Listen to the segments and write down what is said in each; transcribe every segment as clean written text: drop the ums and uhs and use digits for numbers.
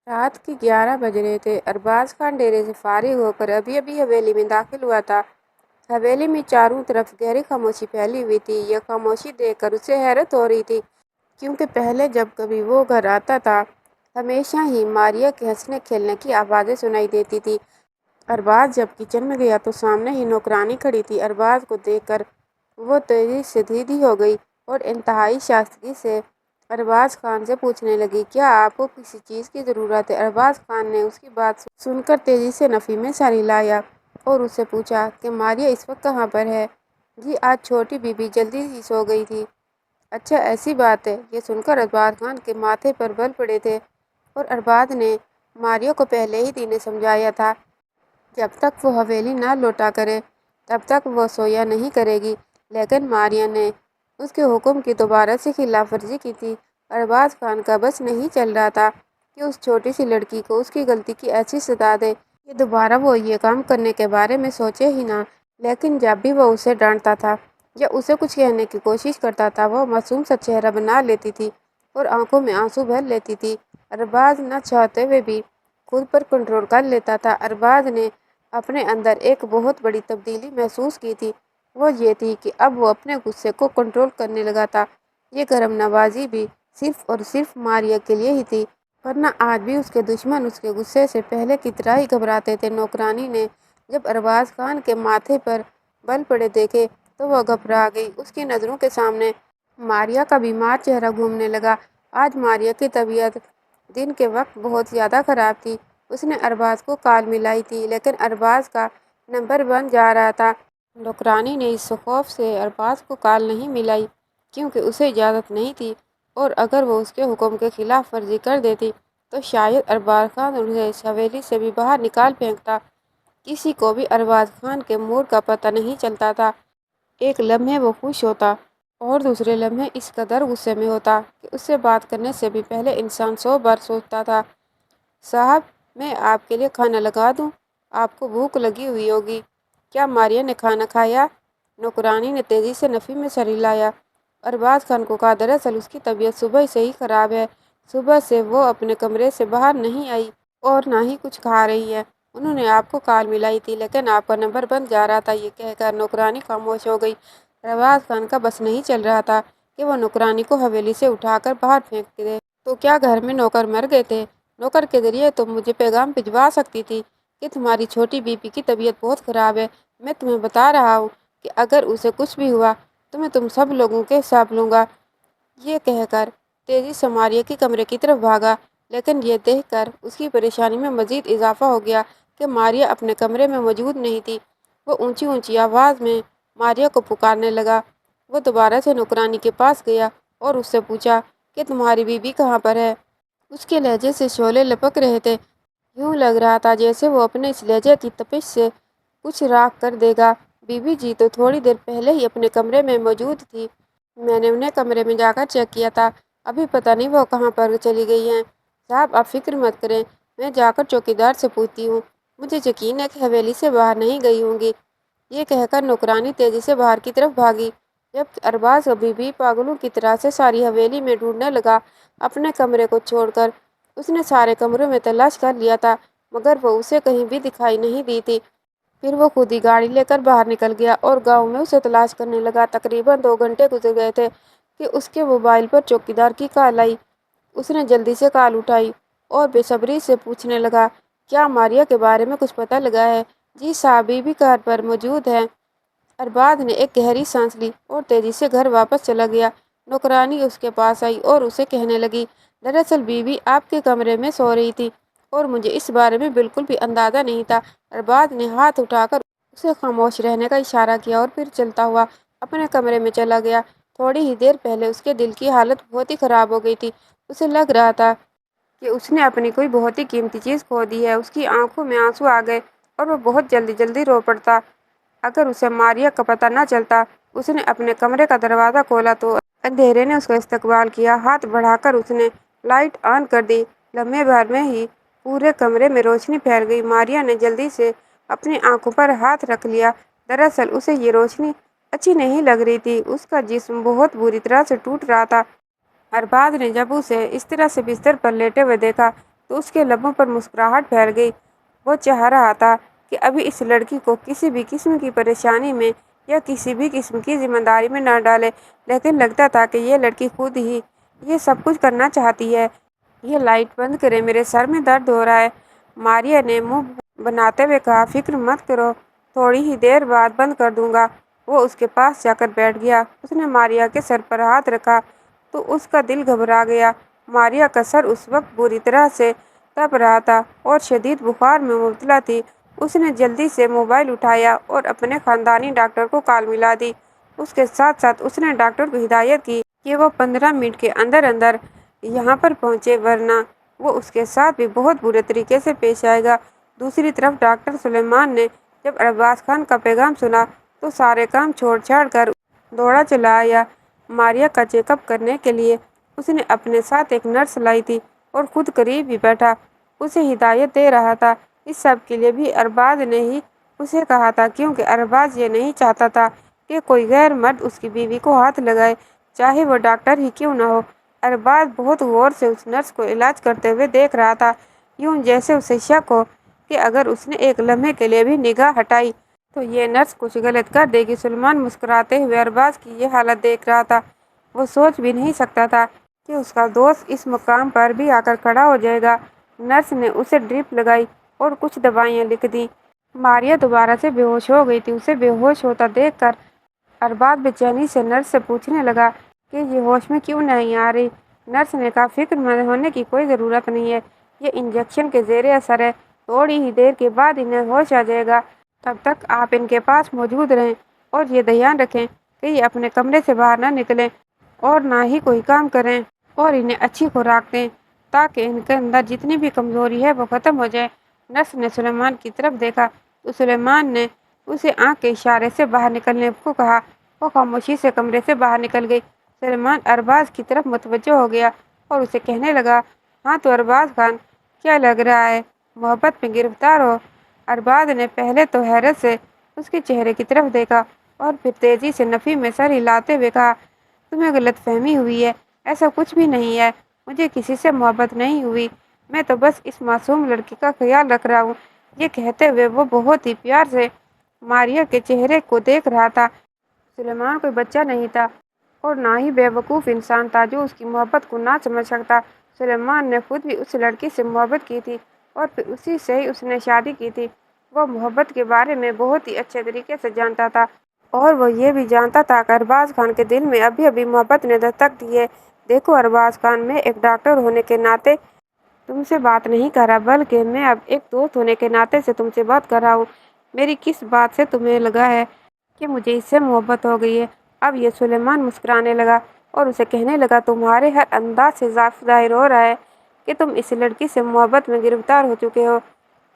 رات کے 11 بج رہے تھے۔ ارباز خان ڈیرے سے فارغ ہو کر ابھی ابھی حویلی میں داخل ہوا تھا۔ حویلی میں چاروں طرف گہری خاموشی پھیلی ہوئی تھی۔ یہ خاموشی دیکھ کر اسے حیرت ہو رہی تھی، کیونکہ پہلے جب کبھی وہ گھر آتا تھا ہمیشہ ہی ماریا کے ہنسنے کھیلنے کی آوازیں سنائی دیتی تھی۔ ارباز جب کچن میں گیا تو سامنے ہی نوکرانی کھڑی تھی۔ ارباز کو دیکھ کر وہ تیزی سے سیدھی ہو گئی اور انتہائی شائستگی سے ارباز خان سے پوچھنے لگی، کیا آپ کو کسی چیز کی ضرورت ہے؟ ارباز خان نے اس کی بات سن کر تیزی سے نفی میں سر ہلایا اور اس سے پوچھا کہ ماریا اس وقت کہاں پر ہے؟ جی آج چھوٹی بی بی جلدی ہی سو گئی تھی۔ اچھا ایسی بات ہے۔ یہ سن کر ارباز خان کے ماتھے پر بل پڑے تھے، اور ارباز نے ماریا کو پہلے ہی دن سمجھایا تھا جب تک وہ حویلی نہ لوٹا کرے تب تک وہ سویا نہیں کرے گی، لیکن ماریا نے اس کے حکم کی دوبارہ سے خلاف ورزی کی تھی۔ ارباز خان کا بس نہیں چل رہا تھا کہ اس چھوٹی سی لڑکی کو اس کی غلطی کی ایسی سزا دے کہ دوبارہ وہ یہ کام کرنے کے بارے میں سوچے ہی نہ۔ لیکن جب بھی وہ اسے ڈانٹتا تھا یا اسے کچھ کہنے کی کوشش کرتا تھا وہ معصوم سا چہرہ بنا لیتی تھی اور آنکھوں میں آنسو بھر لیتی تھی۔ ارباز نہ چاہتے ہوئے بھی خود پر کنٹرول کر لیتا تھا۔ ارباز نے اپنے اندر ایک بہت بڑی تبدیلی محسوس کی تھی، وہ یہ تھی کہ اب وہ اپنے غصے کو کنٹرول کرنے لگا تھا۔ یہ گرم نوازی بھی صرف اور صرف ماریا کے لیے ہی تھی، ورنہ آج بھی اس کے دشمن اس کے غصے سے پہلے کی طرح ہی گھبراتے تھے۔ نوکرانی نے جب ارباز خان کے ماتھے پر بل پڑے دیکھے تو وہ گھبرا گئی۔ اس کی نظروں کے سامنے ماریا کا بیمار چہرہ گھومنے لگا۔ آج ماریا کی طبیعت دن کے وقت بہت زیادہ خراب تھی۔ اس نے ارباز کو کال ملائی تھی لیکن ارباز کا نمبر بند جا رہا تھا۔ نوکرانی نے اس خوف سے ارباز کو کال نہیں ملائی کیونکہ اسے اجازت نہیں تھی، اور اگر وہ اس کے حکم کے خلاف ورزی کر دیتی تو شاید ارباز خان اسے اس حویلی سے بھی باہر نکال پھینکتا۔ کسی کو بھی ارباز خان کے موڈ کا پتہ نہیں چلتا تھا۔ ایک لمحے وہ خوش ہوتا اور دوسرے لمحے اس قدر غصے میں ہوتا کہ اس سے بات کرنے سے بھی پہلے انسان 100 بار سوچتا تھا۔ صاحب میں آپ کے لیے کھانا لگا دوں؟ آپ کو بھوک لگی ہوئی ہوگی۔ کیا ماریا نے کھانا کھایا؟ نوکرانی نے تیزی سے نفی میں سر ہلایا۔ ارباز خان کو کہا دراصل اس کی طبیعت صبح سے ہی خراب ہے۔ صبح سے وہ اپنے کمرے سے باہر نہیں آئی اور نہ ہی کچھ کھا رہی ہے۔ انہوں نے آپ کو کال ملائی تھی لیکن آپ کا نمبر بند جا رہا تھا۔ یہ کہہ کر نوکرانی خاموش ہو گئی۔ ارباز خان کا بس نہیں چل رہا تھا کہ وہ نوکرانی کو حویلی سے اٹھا کر باہر پھینک دے۔ تو کیا گھر میں نوکر مر گئے تھے؟ نوکر کے ذریعے تم مجھے پیغام بھجوا سکتی تھی کہ تمہاری چھوٹی بی بی کی طبیعت بہت خراب ہے۔ میں تمہیں بتا رہا ہوں کہ اگر اسے کچھ بھی ہوا تو میں تم سب لوگوں کے حساب لوں گا۔ یہ کہہ کر تیزی سے ماریا کے کمرے کی طرف بھاگا، لیکن یہ دیکھ کر اس کی پریشانی میں مزید اضافہ ہو گیا کہ ماریا اپنے کمرے میں موجود نہیں تھی۔ وہ اونچی اونچی آواز میں ماریا کو پکارنے لگا۔ وہ دوبارہ سے نوکرانی کے پاس گیا اور اس سے پوچھا کہ تمہاری بی بی کہاں پر ہے؟ اس کے لہجے سے شعلے لپک رہے تھے۔ یوں لگ رہا تھا جیسے وہ اپنے اس لہجے کی تپش سے کچھ راکھ کر دے گا۔ بی بی جی تو تھوڑی دیر پہلے ہی اپنے کمرے میں موجود تھی۔ میں نے انہیں کمرے میں جا کر چیک کیا تھا۔ ابھی پتہ نہیں وہ کہاں پر چلی گئی ہیں۔ صاحب آپ فکر مت کریں، میں جا کر چوکیدار سے پوچھتی ہوں۔ مجھے یقین ہے کہ حویلی سے باہر نہیں گئی ہوں گی۔ یہ کہہ کر نوکرانی تیزی سے باہر کی طرف بھاگی، جبکہ ارباز ابھی بھی پاگلوں کی طرح سے ساری حویلی میں ڈھونڈنے لگا۔ اپنے کمرے کو چھوڑ کر اس نے سارے کمروں میں تلاش کر لیا تھا مگر وہ اسے کہیں بھی دکھائی نہیں دی تھی۔ پھر وہ خود ہی گاڑی لے کر باہر نکل گیا اور گاؤں میں اسے تلاش کرنے لگا۔ تقریباً 2 گھنٹے گزر گئے تھے کہ اس کے موبائل پر چوکیدار کی کال آئی۔ اس نے جلدی سے کال اٹھائی اور بے صبری سے پوچھنے لگا، کیا ماریا کے بارے میں کچھ پتہ لگا ہے؟ جی صاحب بی بی گھر پر موجود ہے۔ ارباز نے ایک گہری سانس لی اور تیزی سے گھر واپس چلا گیا۔ نوکرانی اس کے پاس آئی اور اسے کہنے لگی، دراصل بی بی آپ کے کمرے میں سو رہی تھی اور مجھے اس بارے میں بالکل بھی اندازہ نہیں تھا۔ ارباز نے ہاتھ اٹھا کر اسے خاموش رہنے کا اشارہ کیا اور پھر چلتا ہوا اپنے کمرے میں چلا گیا۔ تھوڑی ہی دیر پہلے اس کے دل کی حالت بہت ہی خراب ہو گئی تھی۔ اسے لگ رہا تھا کہ اس نے اپنی کوئی بہت ہی قیمتی چیز کھو دی ہے۔ اس کی آنکھوں میں آنسو آ گئے اور وہ بہت جلدی رو پڑتا۔ اگر اسے ماریا کا پتہ نہ چلتا۔ اس نے اپنے کمرے کا دروازہ کھولا تو اندھیرے نے اس کا استقبال کیا۔ ہاتھ بڑھا کر اس نے لائٹ آن کر دی۔ لمحے بھر میں ہی پورے کمرے میں روشنی پھیل گئی۔ ماریا نے جلدی سے اپنی آنکھوں پر ہاتھ رکھ لیا۔ دراصل اسے یہ روشنی اچھی نہیں لگ رہی تھی۔ اس کا جسم بہت بری طرح سے ٹوٹ رہا تھا۔ ارباز نے جب اسے اس طرح سے بستر پر لیٹے ہوئے دیکھا تو اس کے لبوں پر مسکراہٹ پھیل گئی۔ وہ چاہ رہا تھا کہ ابھی اس لڑکی کو کسی بھی قسم کی پریشانی میں یا کسی بھی قسم کی ذمہ داری میں نہ ڈالے، لیکن لگتا تھا کہ یہ لڑکی خود ہی یہ سب کچھ کرنا چاہتی ہے۔ یہ لائٹ بند کریں، میرے سر میں درد ہو رہا ہے، ماریا نے منہ بناتے ہوئے کہا۔ فکر مت کرو، تھوڑی ہی دیر بعد بند کر دوں گا۔ وہ اس کے پاس جا کر بیٹھ گیا۔ اس نے ماریا کے سر پر ہاتھ رکھا تو اس کا دل گھبرا گیا۔ ماریا کا سر اس وقت بری طرح سے تپ رہا تھا اور شدید بخار میں مبتلا تھی۔ اس نے جلدی سے موبائل اٹھایا اور اپنے خاندانی ڈاکٹر کو کال ملا دی۔ اس کے ساتھ ساتھ اس نے ڈاکٹر کو ہدایت کی کہ وہ 15 منٹ کے اندر اندر یہاں پر پہنچے، ورنہ وہ اس کے ساتھ بھی بہت برے طریقے سے پیش آئے گا۔ دوسری طرف ڈاکٹر سلیمان نے جب ارباز خان کا پیغام سنا تو سارے کام چھوڑ چھاڑ کر دوڑا چلا آیا ماریا کا چیک اپ کرنے کے لیے۔ اس نے اپنے ساتھ ایک نرس لائی تھی اور خود قریب ہی بیٹھا اسے ہدایت دے رہا تھا۔ اس سب کے لیے بھی ارباز نے ہی اسے کہا تھا، کیونکہ ارباز یہ نہیں چاہتا تھا کہ کوئی غیر مرد اس کی بیوی کو ہاتھ لگائے، چاہے وہ ڈاکٹر ہی کیوں نہ ہو۔ ارباز بہت غور سے اس نرس کو علاج کرتے ہوئے دیکھ رہا تھا، یوں جیسے اسے شک ہو کہ اگر اس نے ایک لمحے کے لیے بھی نگاہ ہٹائی تو یہ نرس کچھ غلط کر دے گی۔ سلیمان مسکراتے ہوئے ارباز کی یہ حالت دیکھ رہا تھا۔ وہ سوچ بھی نہیں سکتا تھا کہ اس کا دوست اس مقام پر بھی آ کر کھڑا ہو جائے گا۔ نرس نے اسے ڈرپ لگائی اور کچھ دوائیاں لکھ دیں۔ ماریا دوبارہ سے بے ہوش ہو گئی تھی۔ اسے بے ہوش ہوتا دیکھ کر ارباز بے چینی سے نرس سے پوچھنے لگا کہ یہ ہوش میں کیوں نہیں آ رہی۔ نرس نے کہا، فکر مند ہونے کی کوئی ضرورت نہیں ہے، یہ انجیکشن کے زیر اثر ہے، تھوڑی ہی دیر کے بعد انہیں ہوش آ جائے گا۔ تب تک آپ ان کے پاس موجود رہیں اور یہ دھیان رکھیں کہ یہ اپنے کمرے سے باہر نہ نکلیں اور نہ ہی کوئی کام کریں، اور انہیں اچھی خوراک دیں تاکہ ان کے اندر جتنی بھی کمزوری ہے وہ ختم ہو جائے۔ نرس نے سلیمان کی طرف دیکھا تو سلیمان نے اسے آنکھ کے اشارے سے باہر نکلنے کو کہا۔ وہ خاموشی سے کمرے سے باہر نکل گئی۔ سلیمان ارباز کی طرف متوجہ ہو گیا اور اسے کہنے لگا، ہاں تو ارباز خان، کیا لگ رہا ہے محبت میں گرفتار ہو؟ ارباز نے پہلے تو حیرت سے اس کے چہرے کی طرف دیکھا اور پھر تیزی سے نفی میں سر ہلاتے ہوئے کہا، تمہیں غلط فہمی ہوئی ہے، ایسا کچھ بھی نہیں ہے، مجھے کسی سے محبت نہیں ہوئی، میں تو بس اس معصوم لڑکی کا خیال رکھ رہا ہوں۔ یہ کہتے ہوئے وہ بہت ہی پیار سے ماریا کے چہرے کو دیکھ رہا تھا۔ سلیمان کوئی بچہ نہیں تھا اور نہ ہی بے وقوف انسان تھا جو اس کی محبت کو نہ سمجھ سکتا۔ سلیمان نے خود بھی اس لڑکی سے محبت کی تھی اور پھر اسی سے ہی اس نے شادی کی تھی۔ وہ محبت کے بارے میں بہت ہی اچھے طریقے سے جانتا تھا اور وہ یہ بھی جانتا تھا کہ ارباز خان کے دل میں ابھی ابھی محبت نے دستک دی ہے۔ دیکھو ارباز خان، میں ایک ڈاکٹر ہونے کے ناطے تم سے بات نہیں کر رہا، بلکہ میں اب ایک دوست ہونے کے ناطے سے تم سے بات کر رہا ہوں۔ میری کس بات سے تمہیں لگا ہے کہ مجھے اس سے محبت ہو گئی ہے؟ اب یہ سلیمان مسکرانے لگا اور اسے کہنے لگا، تمہارے ہر انداز سے ظاہر ہو رہا ہے کہ تم اس لڑکی سے محبت میں گرفتار ہو چکے ہو۔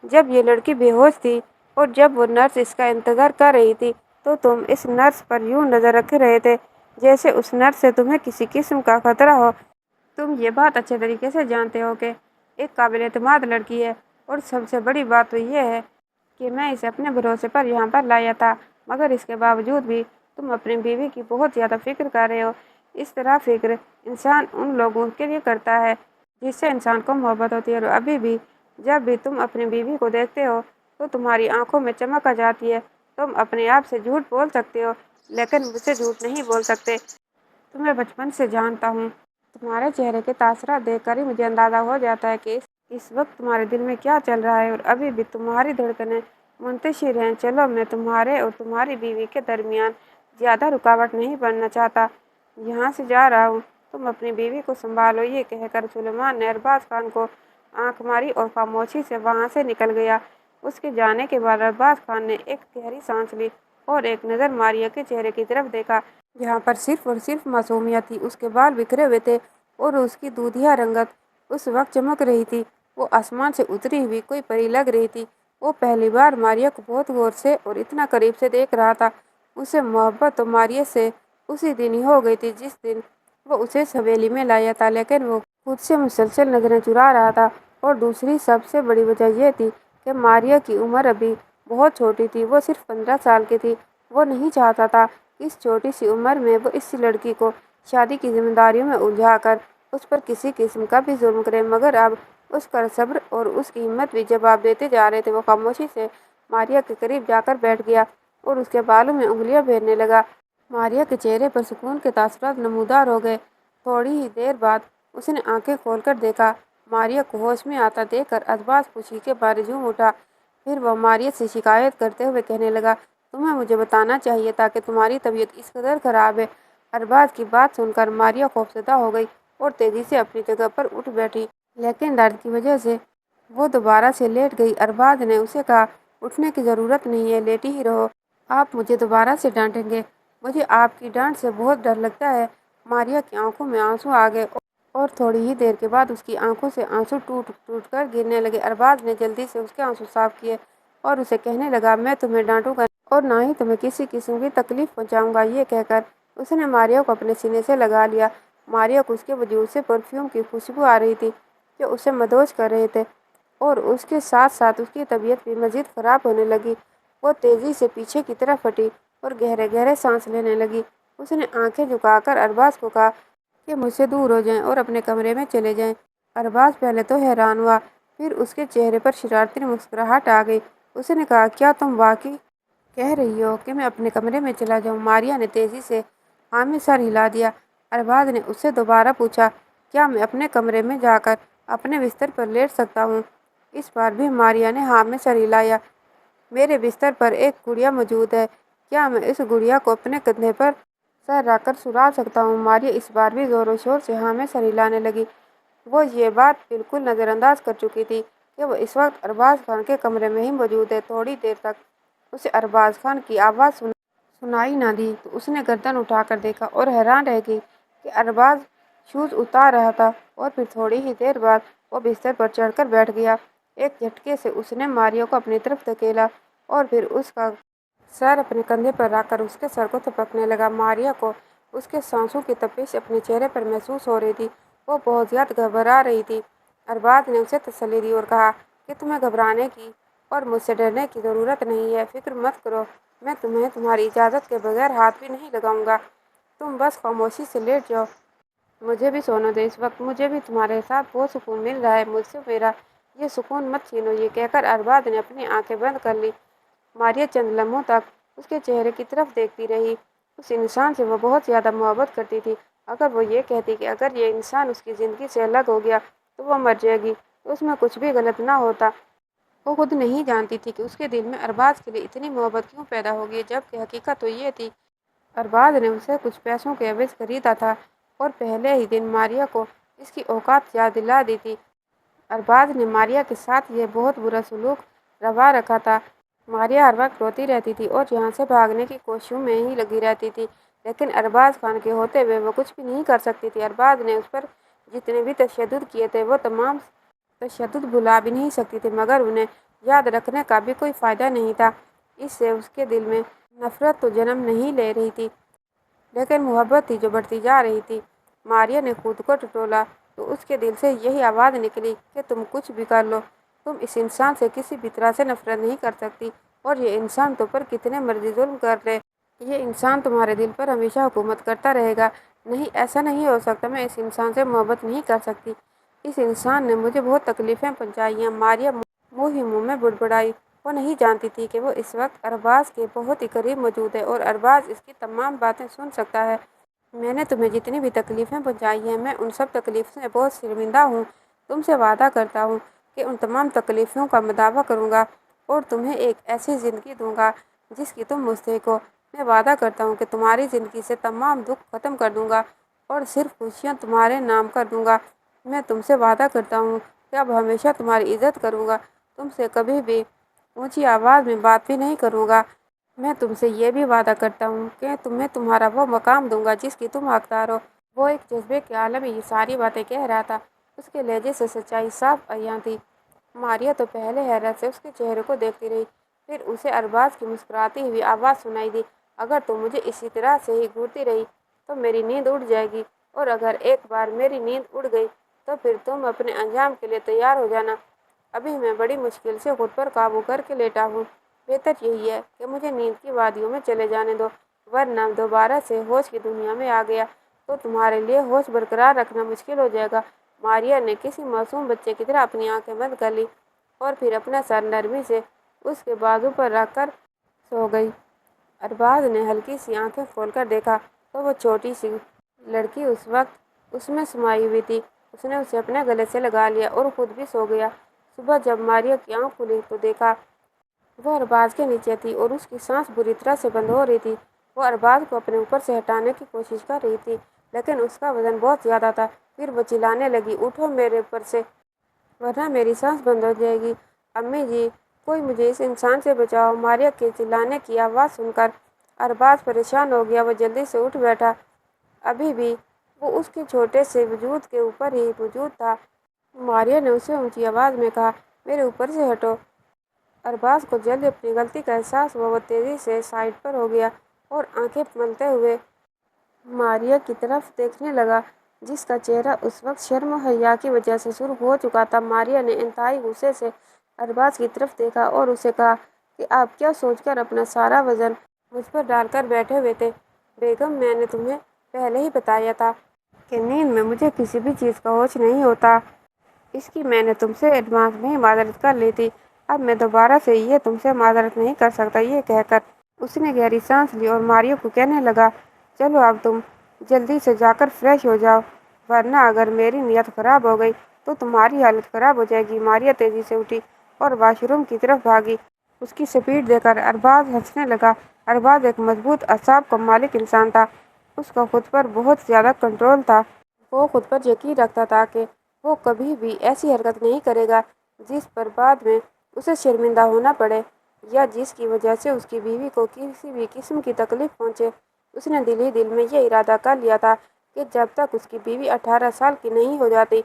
جب یہ لڑکی بے ہوش تھی اور جب وہ نرس اس کا انتظار کر رہی تھی تو تم اس نرس پر یوں نظر رکھ رہے تھے جیسے اس نرس سے تمہیں کسی قسم کا خطرہ ہو۔ تم یہ بات اچھے طریقے سے جانتے ہو کہ ایک قابل اعتماد لڑکی ہے، اور سب سے بڑی بات تو یہ ہے کہ میں اسے اپنے بھروسے پر یہاں پر لایا تھا، مگر اس کے باوجود بھی تم اپنی بیوی کی بہت زیادہ فکر کر رہے ہو۔ اس طرح فکر انسان ان لوگوں کے لیے کرتا ہے جس سے انسان کو محبت ہوتی ہے، اور ابھی بھی جب بھی تم اپنی بیوی کو دیکھتے ہو تو تمہاری آنکھوں میں چمک آ جاتی ہے۔ تم اپنے آپ سے جھوٹ بول سکتے ہو لیکن مجھ سے جھوٹ نہیں بول سکتے۔ تمہیں بچپن سے جانتا ہوں، تمہارے چہرے کے تاثرات دیکھ کر ہی مجھے اندازہ ہو جاتا ہے کہ اس وقت تمہارے دل میں کیا چل رہا ہے، اور ابھی بھی تمہاری دھڑکنیں منتشر ہیں۔ چلو، میں تمہارے اور تمہاری بیوی کے درمیان زیادہ رکاوٹ نہیں بننا چاہتا، یہاں سے جا رہا ہوں، تم اپنی بیوی کو سنبھالو۔ یہ کہہ کر سلیمان نے ارباز خان کو آنکھ ماری اور خاموشی سے وہاں سے نکل گیا۔ اس کے جانے کے بعد ارباز خان نے ایک گہری سانس لی اور ایک نظر ماریا کے چہرے کی طرف دیکھا جہاں پر صرف اور صرف معصومیت تھی۔ اس کے بال بکھرے ہوئے تھے اور اس کی دودھیا رنگت اس وقت چمک رہی تھی۔ وہ آسمان سے اتری ہوئی کوئی پری لگ رہی تھی۔ وہ پہلی بار ماریا کو بہت غور سے اور اتنا قریب سے دیکھ رہا تھا۔ اسے محبت تو ماریا سے اسی دن ہی ہو گئی تھی جس دن وہ اسے اس حویلی میں لایا تھا، لیکن وہ خود سے مسلسل نظریں چرا رہا تھا۔ اور دوسری سب سے بڑی وجہ یہ تھی کہ ماریا کی عمر ابھی بہت چھوٹی تھی، وہ صرف 15 سال کی تھی۔ وہ نہیں چاہتا تھا کہ اس چھوٹی سی عمر میں وہ اس لڑکی کو شادی کی ذمہ داریوں میں الجھا کر اس پر کسی قسم کا بھی ظلم کرے، مگر اب اس کا صبر اور اس کی ہمت بھی جواب دیتے جا رہے تھے۔ وہ خاموشی سے ماریا کے قریب جا کر بیٹھ گیا اور اس کے بالوں میں انگلیاں پھیرنے لگا۔ ماریا کے چہرے پر سکون کے تاثرات نمودار ہو گئے۔ تھوڑی ہی دیر بعد اس نے آنکھیں کھول کر دیکھا۔ ماریا کو ہوش میں آتا دیکھ کر ارباز خوشی کے مارے جھوم اٹھا۔ پھر وہ ماریا سے شکایت کرتے ہوئے کہنے لگا، تمہیں مجھے بتانا چاہیے تھا کہ تمہاری طبیعت اس قدر خراب ہے۔ ارباز کی بات سن کر ماریا خوفزدہ ہو گئی اور تیزی سے اپنی جگہ پر اٹھ بیٹھی، لیکن درد کی وجہ سے وہ دوبارہ سے لیٹ گئی۔ ارباز نے اسے کہا، اٹھنے کی ضرورت نہیں ہے، لیٹی ہی رہو، آپ مجھے دوبارہ سے ڈانٹیں گے، مجھے آپ کی ڈانٹ سے بہت ڈر لگتا ہے۔ ماریا کی آنکھوں میں آنسو آ گئے اور تھوڑی ہی دیر کے بعد اس کی آنکھوں سے آنسو ٹوٹ ٹوٹ کر گرنے لگے۔ ارباز نے جلدی سے اس کے آنسو صاف کیے اور اسے کہنے لگا، میں تمہیں ڈانٹوں گا اور نہ ہی تمہیں کسی قسم کی تکلیف پہنچاؤں گا۔ یہ کہہ کر اس نے ماریا کو اپنے سینے سے لگا لیا۔ ماریا کو اس کے وجود سے پرفیوم کی خوشبو آ رہی تھی جو اسے مدہوش کر رہے تھے اور اس کے ساتھ ساتھ اس کی طبیعت بھی مزید خراب ہونے لگی۔ وہ تیزی سے پیچھے کی طرف ہٹی اور گہرے گہرے سانس لینے لگی۔ اس نے آنکھیں جھکا کر ارباز کو کہا کہ مجھ سے دور ہو جائیں اور اپنے کمرے میں چلے جائیں۔ ارباز پہلے تو حیران ہوا، پھر اس کے چہرے پر شرارتی مسکراہٹ آ گئی۔ اس نے کہا، کیا تم واقعی کہہ رہی ہو کہ میں اپنے کمرے میں چلا جاؤں؟ ماریا نے تیزی سے ہاں میں سر ہلا دیا۔ ارباز نے اس سے دوبارہ پوچھا، کیا میں اپنے کمرے میں جا کر اپنے بستر پر لیٹ سکتا ہوں؟ اس بار بھی ماریا نے ہاں میں سر ہلایا۔ میرے بستر پر ایک گڑیا موجود ہے، کیا میں اس گڑیا کو اپنے کندھے پر سر رکھ کر سلا سکتا ہوں؟ ماریا اس بار بھی زور و شور سے ہاں میں سر ہلانے لگی۔ وہ یہ بات بالکل نظر انداز کر چکی تھی کہ وہ اس وقت ارباز خان کے کمرے میں ہی موجود ہے۔ تھوڑی دیر تک اسے ارباز خان کی آواز سنائی نہ دی تو اس نے گردن اٹھا کر دیکھا اور حیران رہ گئی کہ ارباز شوز اتار رہا تھا اور پھر تھوڑی ہی دیر بعد وہ بستر پر چڑھ کر بیٹھ گیا۔ ایک جھٹکے سے اس نے ماریا کو اپنی طرف دھکیلا اور پھر اس کا سر اپنے کندھے پر رکھ کر اس کے سر کو تھپکنے لگا۔ ماریا کو اس کے سانسوں کی تپش اپنے چہرے پر محسوس ہو رہی تھی۔ وہ بہت زیادہ گھبرا رہی تھی۔ ارباز نے اسے تسلی دی اور کہا کہ تمہیں گھبرانے کی اور مجھ سے ڈرنے کی ضرورت نہیں ہے، فکر مت کرو، میں تمہیں تمہاری اجازت کے بغیر ہاتھ بھی نہیں لگاؤں گا، تم بس خاموشی سے لیٹ جاؤ، مجھے بھی سونے دو، اس وقت مجھے بھی تمہارے ساتھ بہت سکون مل رہا ہے، مجھ سے میرا یہ سکون مت چھینو۔ یہ کہہ کر ارباز نے اپنی آنکھیں بند کر لی۔ ماریا چند لمحوں تک اس کے چہرے کی طرف دیکھتی رہی۔ اس انسان سے وہ بہت زیادہ محبت کرتی تھی۔ اگر وہ یہ کہتی کہ اگر یہ انسان اس کی زندگی سے الگ ہو گیا تو وہ مر جائے گی تو اس میں کچھ بھی غلط نہ ہوتا۔ وہ خود نہیں جانتی تھی کہ اس کے دل میں ارباز کے لیے اتنی محبت کیوں پیدا ہوگی، جبکہ حقیقت تو یہ تھی ارباز نے اسے کچھ پیسوں کے عوض خریدا تھا اور پہلے ہی دن ماریا کو اس کی اوقات یاد دلا دی تھی۔ ارباز نے ماریا کے ساتھ یہ بہت برا سلوک روا رکھا تھا۔ ماریا ہر وقت روتی رہتی تھی اور یہاں سے بھاگنے کی کوششوں میں ہی لگی رہتی تھی، لیکن ارباز خان کے ہوتے ہوئے وہ کچھ بھی نہیں کر سکتی تھی۔ ارباز نے اس پر جتنے بھی تشدد کیے تھے وہ تمام تشدد بھلا بھی نہیں سکتی تھی، مگر انہیں یاد رکھنے کا بھی کوئی فائدہ نہیں تھا۔ اس سے اس کے دل میں نفرت تو جنم نہیں لے رہی تھی لیکن محبت تھی جو بڑھتی جا رہی تھی۔ ماریا نے خود کو ٹٹولا تو اس کے دل سے یہی آواز نکلی کہ تم کچھ بھی کر لو، تم اس انسان سے کسی بھی طرح سے نفرت نہیں کر سکتی، اور یہ انسان تم پر کتنے مرضی ظلم کر لے، یہ انسان تمہارے دل پر ہمیشہ حکومت کرتا رہے گا۔ نہیں، ایسا نہیں ہو سکتا، میں اس انسان سے محبت نہیں کر سکتی، اس انسان نے مجھے بہت تکلیفیں پہنچائی ہیں۔ ماریا منہ ہی منہ میں بڑبڑائی۔ وہ نہیں جانتی تھی کہ وہ اس وقت ارباز کے بہت ہی قریب موجود ہے اور ارباز اس کی تمام باتیں سن سکتا ہے۔ میں نے تمہیں جتنی بھی تکلیفیں پہنچائی ہیں، میں ان سب تکلیفوں سے بہت شرمندہ ہوں، تم سے وعدہ کرتا ہوں کہ ان تمام تکلیفوں کا مداوع کروں گا اور تمہیں ایک ایسی زندگی دوں گا جس کی تم مستحق ہو۔ میں وعدہ کرتا ہوں کہ تمہاری زندگی سے تمام دکھ ختم کر دوں گا اور صرف خوشیاں تمہارے نام کر دوں گا۔ میں تم سے وعدہ کرتا ہوں کہ اب ہمیشہ تمہاری عزت کروں گا، تم سے کبھی بھی اونچی آواز میں بات بھی نہیں کروں گا۔ میں تم سے یہ بھی وعدہ کرتا ہوں کہ تمہیں تمہارا وہ مقام دوں گا جس کی تم حقدار ہو۔ وہ ایک جذبے کے عالم میں یہ ساری باتیں کہہ رہا تھا، اس کے لہجے سے سچائی صاف عیاں تھی۔ ماریا تو پہلے حیرت سے اس کے چہرے کو دیکھتی رہی، پھر اسے ارباز کی مسکراتی ہوئی آواز سنائی دی، اگر تم مجھے اسی طرح سے ہی گھورتی رہی تو میری نیند اڑ جائے گی، اور اگر ایک بار میری نیند اڑ گئی تو پھر تم اپنے انجام کے لیے تیار ہو جانا۔ ابھی میں بڑی مشکل سے خود پر قابو کر کے لیٹا ہوں، بہتر یہی ہے کہ مجھے نیند کی وادیوں میں چلے جانے دو، ورنہ دوبارہ سے ہوش کی دنیا میں آ گیا تو تمہارے لیے ہوش برقرار رکھنا مشکل ہو جائے گا۔ ماریا نے کسی معصوم بچے کی طرح اپنی آنکھیں بند کر لی اور پھر اپنا سر نرمی سے اس کے بازو پر رکھ کر سو گئی۔ ارباز نے ہلکی سی آنکھیں کھول کر دیکھا تو وہ چھوٹی سی لڑکی اس وقت اس میں سمائی ہوئی تھی۔ اس نے اسے اپنے گلے سے لگا لیا اور خود بھی سو گیا۔ صبح جب ماریا کی آنکھ کھلی تو دیکھا وہ ارباز کے نیچے تھی اور اس کی سانس بری طرح سے بند ہو رہی تھی۔ وہ ارباز کو اپنے اوپر سے ہٹانے کی کوشش کر رہی تھی لیکن اس کا وزن بہت زیادہ تھا۔ پھر وہ چلانے لگی، اٹھو میرے اوپر سے ورنہ میری سانس بند ہو جائے گی۔ امی جی، کوئی مجھے اس انسان سے بچاؤ۔ ماریا کے چلانے کی آواز سن کر ارباز پریشان ہو گیا۔ وہ جلدی سے اٹھ بیٹھا۔ ابھی بھی وہ اس کے چھوٹے سے وجود کے اوپر ہی موجود تھا۔ ماریا نے اسے اونچی آواز میں کہا، میرے اوپر سے ہٹو۔ ارباز کو جلد اپنی غلطی کا احساس ہوا۔ وہ تیزی سے سائڈ پر ہو گیا اور آنکھیں ملتے ہوئے ماریا کی طرف دیکھنے لگا جس کا چہرہ اس وقت شرم و حیا کی وجہ سے سرخ ہو چکا تھا۔ ماریا نے انتہائی غصے سے ارباز کی طرف دیکھا اور اسے کہا کہ آپ کیا سوچ کر اپنا سارا وزن مجھ پر ڈال کر بیٹھے ہوئے تھے؟ بیگم، میں نے تمہیں پہلے ہی بتایا تھا کہ نیند میں مجھے کسی بھی چیز کا ہوش نہیں ہوتا۔ اس کی میں نے تم سے ایڈوانس میں ہی معذرت کر لی تھی۔ اب میں دوبارہ سے یہ تم سے معذرت نہیں کر سکتا۔ یہ کہہ کر اس نے گہری سانس لی اور ماریا کو کہنے لگا، چلو اب تم جلدی سے جا کر فریش ہو جاؤ ورنہ اگر میری نیت خراب ہو گئی تو تمہاری حالت خراب ہو جائے گی۔ ماریا تیزی سے اٹھی اور واش روم کی طرف بھاگی۔ اس کی سپیڈ دیکھ کر ارباز ہنسنے لگا۔ ارباز ایک مضبوط اعصاب کا مالک انسان تھا۔ اس کا خود پر بہت زیادہ کنٹرول تھا۔ وہ خود پر یقین رکھتا تھا کہ وہ کبھی بھی ایسی حرکت نہیں کرے گا جس پر بعد میں اسے شرمندہ ہونا پڑے یا جس کی وجہ سے اس کی بیوی کو کسی بھی قسم کی تکلیف پہنچے۔ اس نے دل ہی دل میں یہ ارادہ کر لیا تھا کہ جب تک اس کی بیوی 18 سال کی نہیں ہو جاتی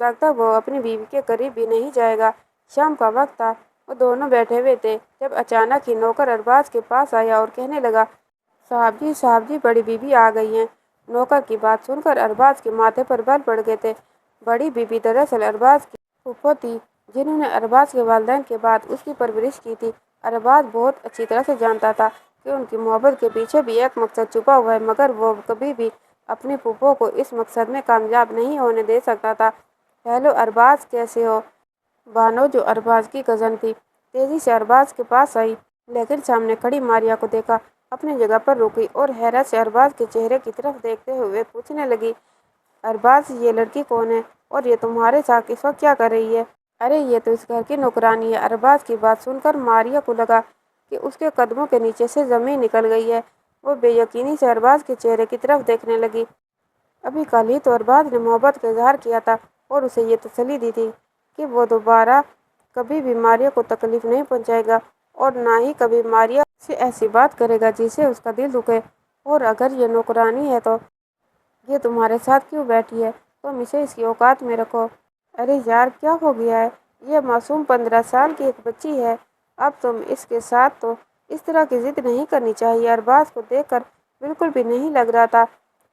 تب تک وہ اپنی بیوی کے قریب بھی نہیں جائے گا۔ شام کا وقت تھا۔ وہ دونوں بیٹھے ہوئے تھے جب اچانک ہی نوکر ارباز کے پاس آیا اور کہنے لگا، صاحب جی، بڑی بیوی آ گئی ہیں۔ نوکر کی بات سن کر ارباز کے ماتھے پر بال پڑ گئے تھے۔ بڑی بیوی دراصل ارباز کی پھوپھو تھی جنہوں نے ارباز کے والدین کے بعد اس کی پرورش کی تھی۔ ارباز بہت اچھی طرح سے جانتا تھا کہ ان کی محبت کے پیچھے بھی ایک مقصد چھپا ہوا ہے مگر وہ کبھی بھی اپنی پھوپھو کو اس مقصد میں کامیاب نہیں ہونے دے سکتا تھا۔ ہیلو ارباز، کیسے ہو؟ بانو، جو ارباز کی کزن تھی، تیزی سے ارباز کے پاس آئی لیکن سامنے کھڑی ماریا کو دیکھا اپنی جگہ پر رکی اور حیرت سے ارباز کے چہرے کی طرف دیکھتے ہوئے پوچھنے لگی، ارباز، یہ لڑکی کون ہے اور یہ تمہارے ساتھ اس وقت کیا کر رہی ہے؟ ارے یہ تو اس گھر کی نوکرانی ہے۔ ارباز کی بات سن کر ماریا کو لگا کہ اس کے قدموں کے نیچے سے زمین نکل گئی ہے۔ وہ بے یقینی سے ارباز کے چہرے کی طرف دیکھنے لگی۔ ابھی کل ہی تو ارباز نے محبت کا اظہار کیا تھا اور اسے یہ تسلی دی تھی کہ وہ دوبارہ کبھی بھی ماریا کو تکلیف نہیں پہنچائے گا اور نہ ہی کبھی ماریا سے ایسی بات کرے گا جس سے اس کا دل دکھے۔ اور اگر یہ نوکرانی ہے تو یہ تمہارے ساتھ کیوں بیٹھی ہے؟ تم اسے اس کی اوقات میں رکھو۔ ارے یار، کیا ہو گیا ہے؟ یہ معصوم 15 سال کی ایک بچی ہے۔ اب تم اس کے ساتھ تو اس طرح کی ضد نہیں کرنی چاہیے۔ ارباز کو دیکھ کر بالکل بھی نہیں لگ رہا تھا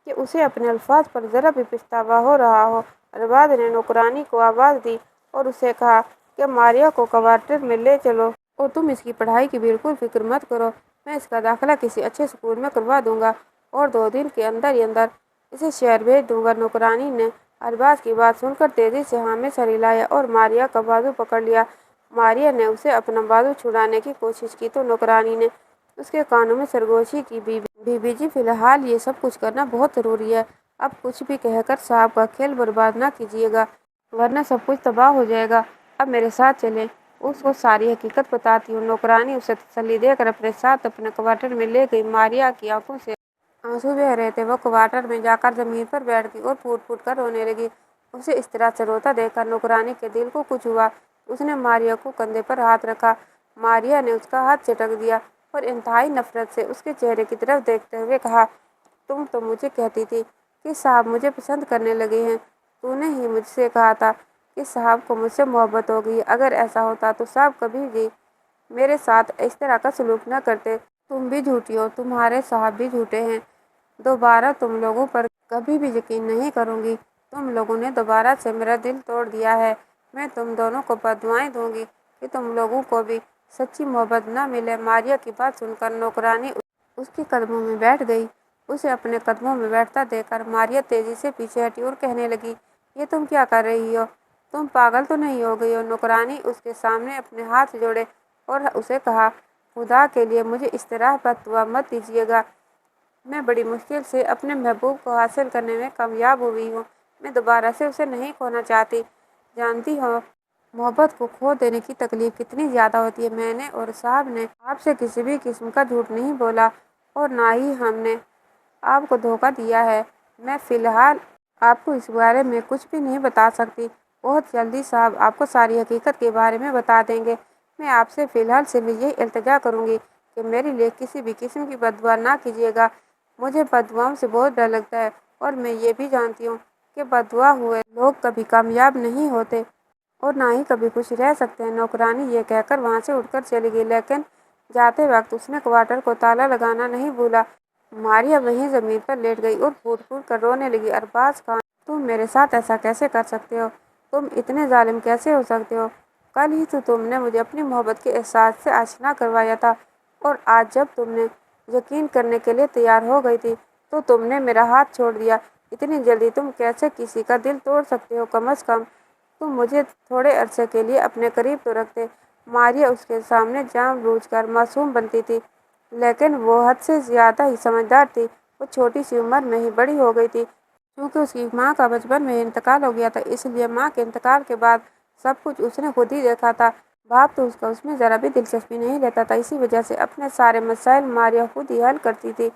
کہ اسے اپنے الفاظ پر ذرا بھی پچھتاوا ہو رہا ہو۔ ارباز نے نوکرانی کو آواز دی اور اسے کہا کہ ماریا کو کوارٹر میں لے چلو اور تم اس کی پڑھائی کی بالکل فکر مت کرو۔ میں اس کا داخلہ کسی اچھے اسکول میں کروا دوں گا اور 2 دن کے اندر ہی اندر اسے شہر بھیج دوں گا۔ نوکرانی نے ارباز کی بات سن کر تیزی سے ہاں میں سر ہلایا اور ماریا کا بازو پکڑ لیا۔ ماریا نے اسے اپنا بازو چھڑانے کی کوشش کی تو نوکرانی نے اس کے کانوں میں سرگوشی کی، بی بی جی، فی الحال یہ سب کچھ کرنا بہت ضروری ہے۔ اب کچھ بھی کہہ کر صاحب کا کھیل برباد نہ کیجیے گا ورنہ سب کچھ تباہ ہو جائے گا۔ اب میرے ساتھ چلیں، اس کو ساری حقیقت بتاتی ہوں۔ نوکرانی اسے تسلی دے کر اپنے ساتھ اپنے کوارٹر میں لے گئی۔ ماریا کی آنکھوں سے آنسو بہہ رہے تھے۔ وہ کوارٹر میں جا کر زمین پر بیٹھ گئی اور پھوٹ پھوٹ کر رونے لگی۔ اسے اس طرح سے روتا دیکھ کر نوکرانی کے دل کو کچھ ہوا۔ اس نے ماریا کو کندھے پر ہاتھ رکھا۔ ماریا نے اس کا ہاتھ جھٹک دیا اور انتہائی نفرت سے اس کے چہرے کی طرف دیکھتے ہوئے کہا، تم تو مجھے کہتی تھی کہ صاحب مجھے پسند کرنے لگے ہیں۔ تو نے ہی مجھ سے کہا تھا کہ صاحب کو مجھ سے محبت ہو گئی۔ اگر ایسا ہوتا تو صاحب کبھی بھی میرے ساتھ اس طرح کا سلوک نہ کرتے۔ تم بھی جھوٹی ہو، تمہارے صاحب بھی جھوٹے ہیں۔ دوبارہ تم لوگوں پر کبھی بھی یقین نہیں کروں گی۔ تم لوگوں نے دوبارہ سے میرا دل توڑ دیا ہے۔ میں تم دونوں کو بددعائیں دوں گی کہ تم لوگوں کو بھی سچی محبت نہ ملے۔ ماریا کی بات سن کر نوکرانی اس کے قدموں میں بیٹھ گئی۔ اسے اپنے قدموں میں بیٹھتا دیکھ کر ماریا تیزی سے پیچھے ہٹی اور کہنے لگی، یہ تم کیا کر رہی ہو؟ تم پاگل تو نہیں ہو گئی ہو؟ نوکرانی اس کے سامنے اپنے ہاتھ جوڑے اور اسے کہا، خدا کے لیے مجھے اس طرح بد دعا مت دیجیے گا۔ میں بڑی مشکل سے اپنے محبوب کو حاصل کرنے میں کامیاب ہوئی ہوں۔ میں دوبارہ سے اسے نہیں کھونا چاہتی۔ جانتی ہو محبت کو کھو دینے کی تکلیف کتنی زیادہ ہوتی ہے؟ میں نے اور صاحب نے آپ سے کسی بھی قسم کا جھوٹ نہیں بولا اور نہ ہی ہم نے آپ کو دھوکہ دیا ہے۔ میں فی الحال آپ کو اس بارے میں کچھ بھی نہیں بتا سکتی۔ بہت جلدی صاحب آپ کو ساری حقیقت کے بارے میں بتا دیں گے۔ میں آپ سے فی الحال صرف یہی التجا کروں گی کہ میرے لیے کسی بھی قسم کی بد دعا نہ کیجیے گا۔ مجھے بد دعاؤں سے بہت ڈر لگتا ہے اور میں یہ بھی جانتی ہوں کہ بد دعا ہوئے لوگ کبھی کامیاب نہیں ہوتے اور نہ ہی کبھی خوش رہ سکتے ہیں۔ نوکرانی یہ کہہ کر وہاں سے اٹھ کر چلی گئی، لیکن جاتے وقت اس نے کوارٹر کو تالا لگانا نہیں بھولا۔ ماریہ وہیں زمین پر لیٹ گئی اور پھوٹ پھوٹ کر رونے لگی۔ ارباز خان، تم میرے ساتھ ایسا کیسے کر سکتے ہو؟ تم اتنے ظالم کیسے ہو سکتے ہو؟ کل ہی تو تم نے مجھے اپنی محبت کے احساس سے آشنا کروایا تھا اور آج جب تم نے یقین کرنے کے لیے تیار ہو گئی تھی تو تم نے میرا ہاتھ چھوڑ دیا۔ اتنی جلدی تم کیسے کسی کا دل توڑ سکتے ہو؟ کم از کم تم مجھے تھوڑے عرصے کے لیے اپنے قریب تو رکھتے۔ ماریہ اس کے سامنے جان بوجھ کر معصوم بنتی تھی، لیکن وہ حد سے زیادہ ہی سمجھدار تھی۔ وہ چھوٹی سی عمر میں ہی بڑی ہو گئی تھی۔ چونکہ اس کی ماں کا بچپن میں انتقال ہو گیا تھا، اس لیے ماں کے انتقال کے بعد سب کچھ اس نے خود ہی دیکھا تھا۔ باپ تو اس میں ذرا بھی دلچسپی نہیں لیتا تھا، اسی وجہ سے اپنے سارے مسائل ماریہ خود ہی حل کرتی تھی۔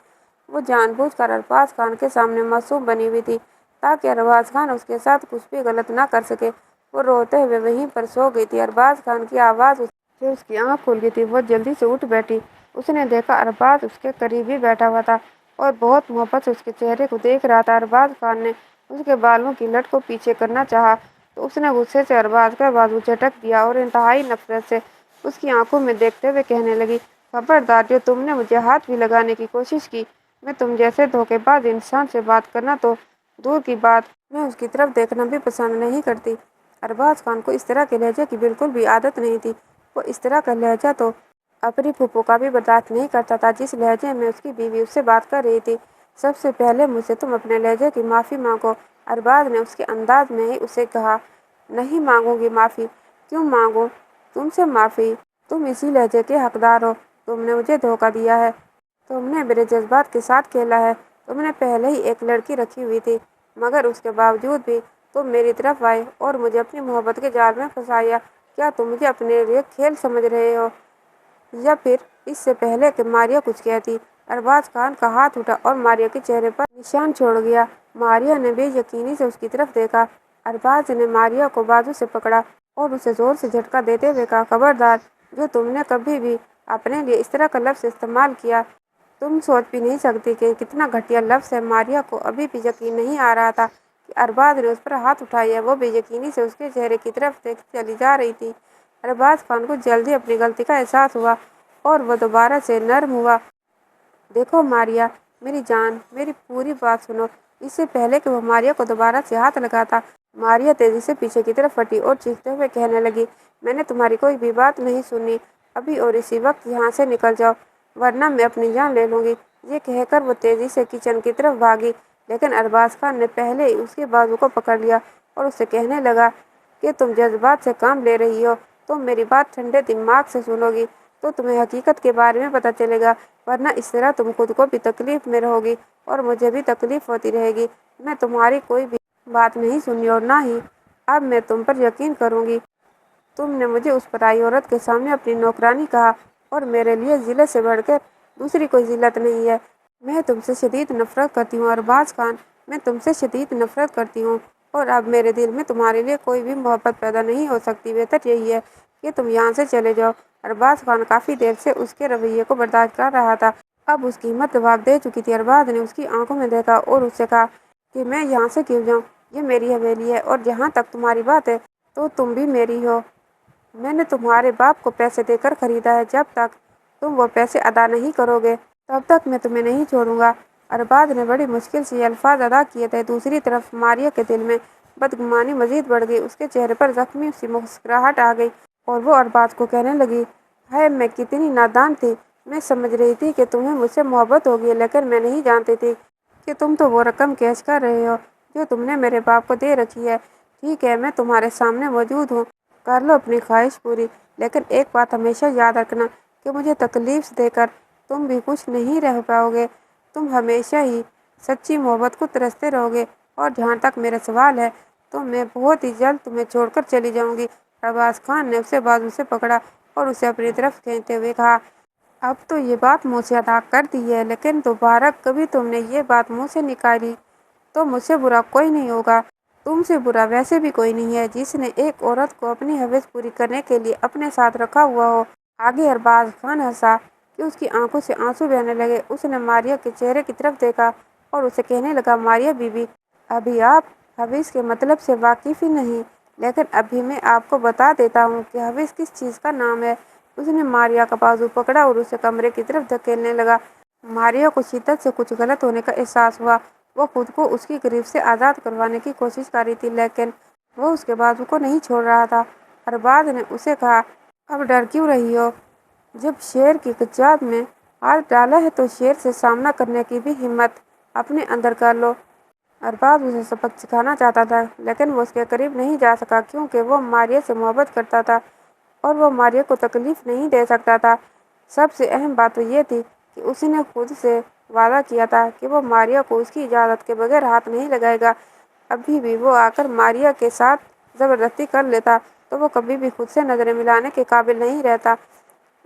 وہ جان بوجھ کر ارباز خان کے سامنے معصوم بنی ہوئی تھی تاکہ ارباز خان اس کے ساتھ کچھ بھی غلط نہ کر سکے۔ وہ روتے ہوئے وہیں پر سو گئی تھی۔ ارباز خان کی آواز سے اس کی آنکھ کھل گئی تھی۔ وہ جلدی سے اٹھ بیٹھی۔ اس نے دیکھا ارباز اس کے قریب ہی بیٹھا ہوا تھا اور بہت محبت سے اس کے چہرے کو دیکھ رہا تھا۔ ارباز خان نے اس کے بالوں کی لٹ کو پیچھے کرنا چاہا تو اس نے غصے سے ارباز کا بازو جھٹک دیا اور انتہائی نفرت سے اس کی آنکھوں میں دیکھتے ہوئے کہنے لگی، خبردار، جو تم نے مجھے ہاتھ بھی لگانے کی کوشش کی، میں تم جیسے دھوکے باز انسان سے بات کرنا تو دور کی بات، میں اس کی طرف دیکھنا بھی پسند نہیں کرتی۔ ارباز خان کو اس طرح کے لہجے کی بالکل بھی عادت نہیں تھی۔ وہ اس طرح کا لہجہ تو اپنی پھوپھو کا بھی برداشت نہیں کرتا تھا جس لہجے میں اس کی بیوی اس سے بات کر رہی تھی۔ سب سے پہلے مجھ سے تم اپنے لہجے کی معافی مانگو۔ ارباز نے اس کے انداز میں ہی اسے کہا۔ نہیں مانگوں گی معافی۔ کیوں مانگوں تم سے معافی؟ تم اسی لہجے کے حقدار ہو۔ تم نے مجھے دھوکہ دیا ہے۔ تم نے میرے جذبات کے ساتھ کھیلا ہے۔ تم نے پہلے ہی ایک لڑکی رکھی ہوئی تھی، مگر اس کے باوجود بھی تم میری طرف آئے اور مجھے اپنی محبت کے جال میں پھنسایا۔ کیا تم مجھے اپنے لیے کھیل سمجھ رہے ہو یا پھر اس سے پہلے کہ ماریہ کچھ کہتی، ارباز خان کا ہاتھ اٹھا اور ماریہ کے چہرے پر نشان چھوڑ گیا۔ ماریہ نے بے یقینی سے اس کی طرف دیکھا۔ ارباز نے ماریہ کو بازو سے پکڑا اور اسے زور سے جھٹکا دیتے ہوئے کہا، خبردار، جو تم نے کبھی بھی اپنے لیے اس طرح کا لفظ استعمال کیا، تم سوچ بھی نہیں سکتی کہ کتنا گھٹیا لفظ ہے۔ ماریہ کو ابھی بھی یقین نہیں آ رہا تھا کہ ارباز نے اس پر ہاتھ اٹھایا۔ وہ بے یقینی سے اس کے چہرے کی طرف دیکھتی چلی جا رہی تھی۔ ارباز خان کو جلدی اپنی غلطی کا احساس ہوا اور وہ دوبارہ سے نرم ہوا۔ دیکھو ماریہ، میری جان، میری پوری بات سنو۔ اس سے پہلے کہ وہ ماریہ کو دوبارہ سے ہاتھ لگاتا، ماریہ تیزی سے پیچھے کی طرف ہٹی اور چیختے ہوئے کہنے لگی، میں نے تمہاری کوئی بھی بات نہیں سنی۔ ابھی اور اسی وقت یہاں سے نکل جاؤ ورنہ میں اپنی جان لے لوں گی۔ یہ کہہ کر وہ تیزی سے کچن کی طرف بھاگی، لیکن ارباز خان نے پہلے ہی اس کے بازو کو پکڑ لیا اور اسے کہنے لگا کہ تم جذبات سے کام لے رہی ہو۔ تم میری بات ٹھنڈے دماغ سے سنو گی تو تمہیں حقیقت کے بارے میں پتہ چلے گا، ورنہ اس طرح تم خود کو بھی تکلیف میں رہو گی اور مجھے بھی تکلیف ہوتی رہے گی۔ میں تمہاری کوئی بھی بات نہیں سنی اور نہ ہی اب میں تم پر یقین کروں گی۔ تم نے مجھے اس پرائی عورت کے سامنے اپنی نوکرانی کہا اور میرے لیے ذلت سے بڑھ کر دوسری کوئی ذلت نہیں ہے۔ میں تم سے شدید نفرت کرتی ہوں ارباز خان، میں تم سے شدید نفرت کرتی ہوں اور اب میرے دل میں تمہارے لیے کوئی بھی محبت پیدا نہیں ہو سکتی۔ بہتر یہی ہے کہ تم یہاں سے چلے جاؤ۔ ارباز خان کافی دیر سے اس کے رویے کو برداشت کر رہا تھا۔ اب اس کی ہمت جواب دے چکی تھی۔ ارباز نے اس کی آنکھوں میں دیکھا اور اس سے کہا کہ میں یہاں سے کیوں جاؤں؟ یہ میری حویلی ہے اور جہاں تک تمہاری بات ہے تو تم بھی میری ہو۔ میں نے تمہارے باپ کو پیسے دے کر خریدا ہے۔ جب تک تم وہ پیسے ادا نہیں کرو گے تب تک میں تمہیں نہیں چھوڑوں گا۔ ارباز نے بڑی مشکل سے یہ الفاظ ادا کیے تھے۔ دوسری طرف ماریہ کے دل میں بدگمانی مزید بڑھ گئی۔ اس کے چہرے پر زخمی سی مسکراہٹ آ گئی اور وہ ارباز کو کہنے لگی، ہائے میں کتنی نادان تھی۔ میں سمجھ رہی تھی کہ تمہیں مجھ سے محبت ہوگی، لیکن میں نہیں جانتی تھی کہ تم تو وہ رقم کیش کر رہے ہو جو تم نے میرے باپ کو دے رکھی ہے۔ ٹھیک ہے، میں تمہارے سامنے موجود ہوں، کر لو اپنی خواہش پوری، لیکن ایک بات ہمیشہ یاد رکھنا کہ مجھے تکلیف دے کر تم بھی خوش نہیں رہ پاؤ گے۔ تم ہمیشہ ہی سچی محبت کو ترستے رہو گے، اور جہاں تک میرا سوال ہے تو میں بہت ہی جلد تمہیں چھوڑ کر چلی جاؤں گی۔ ارباز خان نے اسے بازو سے پکڑا اور اسے اپنی طرف کھینچتے ہوئے کہا، اب تو یہ بات منہ سے ادا کر دی ہے، لیکن دوبارہ کبھی تم نے یہ بات منہ سے نکالی تو مجھ سے برا کوئی نہیں ہوگا۔ تم سے برا ویسے بھی کوئی نہیں ہے جس نے ایک عورت کو اپنی حوث پوری کرنے کے لیے اپنے ساتھ رکھا ہوا ہو۔ آگے ارباز خان ہنسا کہ اس کی آنکھوں سے آنسو بہنے لگے۔ اس نے ماریا کے چہرے کی طرف دیکھا اور اسے کہنے لگا، ماریا بی بی، ابھی آپ حوث کے مطلب سے واقف ہی نہیں، لیکن ابھی میں آپ کو بتا دیتا ہوں کہ حوث کس چیز کا نام ہے۔ اس نے ماریا کا بازو پکڑا اور اسے کمرے کی طرف دھکیلنے لگا۔ ماریا کو شدت سے کچھ غلط ہونے کا احساس ہوا۔ وہ خود کو اس کی گرفت سے آزاد کروانے کی کوشش کر رہی تھی، لیکن وہ اس کے بازو کو نہیں چھوڑ رہا تھا۔ ارباز نے اسے کہا، اب ڈر کیوں رہی ہو؟ جب شیر کی قچات میں ہاتھ ڈالا ہے تو شیر سے سامنا کرنے کی بھی ہمت اپنے اندر کر لو۔ ارباز اسے سبق سکھانا چاہتا تھا، لیکن وہ اس کے قریب نہیں جا سکا کیونکہ وہ ماریا سے محبت کرتا تھا اور وہ ماریا کو تکلیف نہیں دے سکتا تھا۔ سب سے اہم بات تو یہ تھی کہ اس نے خود سے وعدہ کیا تھا کہ وہ ماریا کو اس کی اجازت کے بغیر ہاتھ نہیں لگائے گا۔ ابھی بھی وہ آ کر ماریا کے ساتھ زبردستی کر لیتا تو وہ کبھی بھی خود سے نظریں ملانے کے قابل نہیں رہتا۔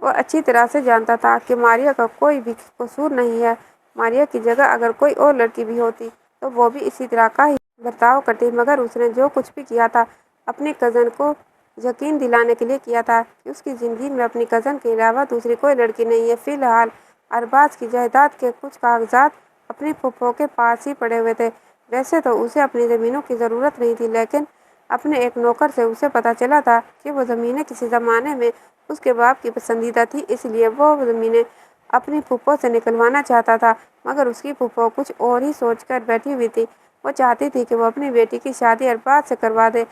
وہ اچھی طرح سے جانتا تھا کہ ماریا کا کوئی بھی قصور نہیں ہے۔ ماریا کی جگہ اگر کوئی اور لڑکی بھی ہوتی تو وہ بھی اسی طرح کا ہی برتاؤ کرتی، مگر اس نے جو کچھ بھی کیا تھا اپنی کزن کو یقین دلانے کے لیے کیا تھا کہ اس کی زندگی میں اپنی کزن کے علاوہ دوسری کوئی لڑکی نہیں ہے۔ فی الحال ارباز کی جائیداد کے کچھ کاغذات اپنی پھوپھو کے پاس ہی پڑے ہوئے تھے۔ ویسے تو اسے اپنی زمینوں کی ضرورت نہیں تھی، لیکن اپنے ایک نوکر سے اسے پتہ چلا تھا کہ وہ زمینیں کسی زمانے میں اس کے باپ کی پسندیدہ تھی، اس لیے وہ زمینیں اپنی پھوپھو سے نکلوانا چاہتا تھا۔ مگر اس کی پھوپھو کچھ اور ہی سوچ کر بیٹھی ہوئی تھی۔ وہ چاہتی تھی کہ وہ اپنی بیٹی کی شادی ارباز سے کروا دے،